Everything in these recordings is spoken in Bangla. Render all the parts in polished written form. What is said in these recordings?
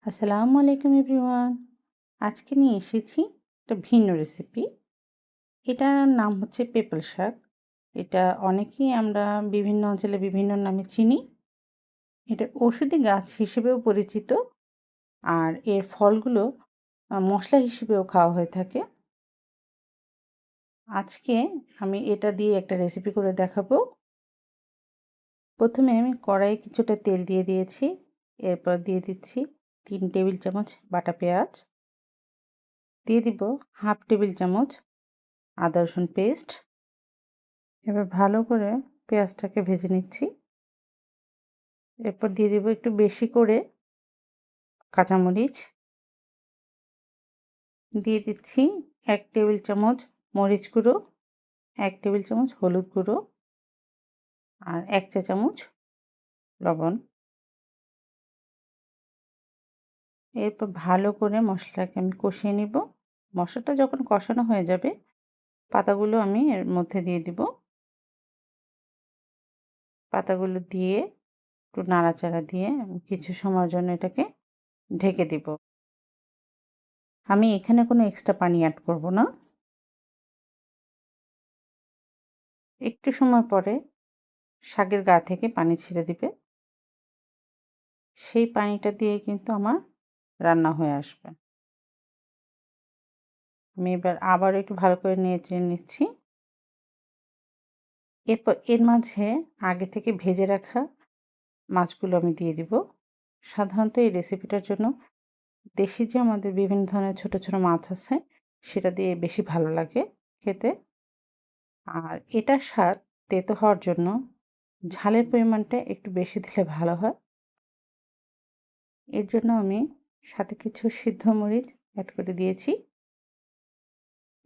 আসসালামু আলাইকুম এভরিওয়ান। আজকে নিয়ে এসেছি একটা ভিন্ন রেসিপি। এটার নাম হচ্ছে পেপল শাক। এটা অনেকেই আমরা বিভিন্ন অঞ্চলে বিভিন্ন নামে চিনি। এটা ঔষধি গাছ হিসেবেও পরিচিত। আর এর ফলগুলো মশলা হিসেবেও খাওয়া হয়ে থাকে। আজকে আমি এটা দিয়ে একটা রেসিপি করে দেখাবো। প্রথমে আমি কড়াইয়ে কিছুটা তেল দিয়ে দিয়েছি। এরপর দিয়ে দিচ্ছি 3 টেবিল চামচ বাটা পেঁয়াজ। দিয়ে দিব হাফ টেবিল চামচ আদা রসুন পেস্ট। এবার ভালো করে পেঁয়াজটাকে ভেজে নিচ্ছি। এরপর দিয়ে দিব একটু বেশি করে কাঁচামরিচ। দিয়ে দিচ্ছি 1 টেবিল চামচ মরিচ গুঁড়ো, 1 টেবিল চামচ হলুদ গুঁড়ো আর 1 চা চামচ লবণ। এরপর ভালো করে মশলাটাকে আমি কষিয়ে নিব। মশলাটা যখন কষানো হয়ে যাবে, পাতাগুলো আমি এর মধ্যে দিয়ে দিব। পাতাগুলো দিয়ে একটু নাড়াচাড়া দিয়ে কিছু সময়ের জন্য এটাকে ঢেকে দিব। আমি এখানে কোনো এক্সট্রা পানি অ্যাড করব না। একটু সময় পরে শাকের গা থেকে পানি ছেড়ে দিবে। সেই পানিটা দিয়ে কিন্তু আমার রান্না হয়ে আসবে। আমি এবার আবারও একটু ভালো করে নেড়ে নিচ্ছি। এরপর এর মাঝে আগে থেকে ভেজে রাখা মাছগুলো আমি দিয়ে দিব। সাধারণত এই রেসিপিটার জন্য দেশি যে আমাদের বিভিন্ন ধরনের ছোট, ছোট মাছ আছে সেটা দিয়ে বেশি ভালো লাগে খেতে। আর এটার স্বাদ তেতো হওয়ার জন্য ঝালের পরিমাণটা একটু বেশি দিলে ভালো হয়। এর জন্য আমি সাথে কিছু সিদ্ধ মরিচ অ্যাড করে দিয়েছি।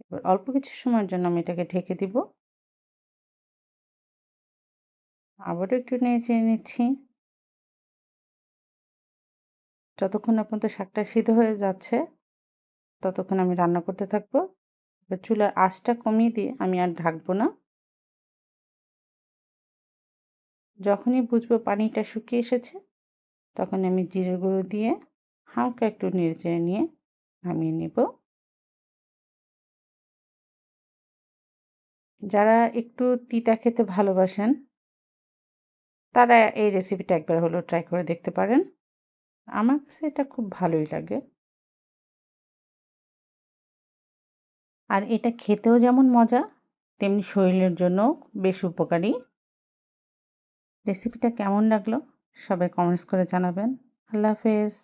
এবার অল্প কিছু সময়ের জন্য আমি এটাকে ঢেকে দিব। আবারও একটু নেড়ে নিচ্ছি। যতক্ষণ না পর্যন্ত শাকটা সিদ্ধ হয়ে যাচ্ছে, ততক্ষণ আমি রান্না করতে থাকবো। এবার চুলার আঁচটা কমিয়ে দিয়ে আমি আর ঢাকবো না। যখনই বুঝবো পানিটা শুকিয়ে এসেছে, তখন আমি জিরের গুঁড়ো দিয়ে হালকা একটু নেড়ে নিয়ে নামিয়ে নেব। যারা একটু তিতা খেতে ভালোবাসেন, তারা এই রেসিপিটা একবার হলেও ট্রাই করে দেখতে পারেন। আমার কাছে এটা খুব ভালোই লাগে। আর এটা খেতেও যেমন মজা, তেমনি শরীরের জন্যও বেশ উপকারী। রেসিপিটা কেমন লাগলো সবাই কমেন্টস করে জানাবেন। আল্লাহ হাফেজ।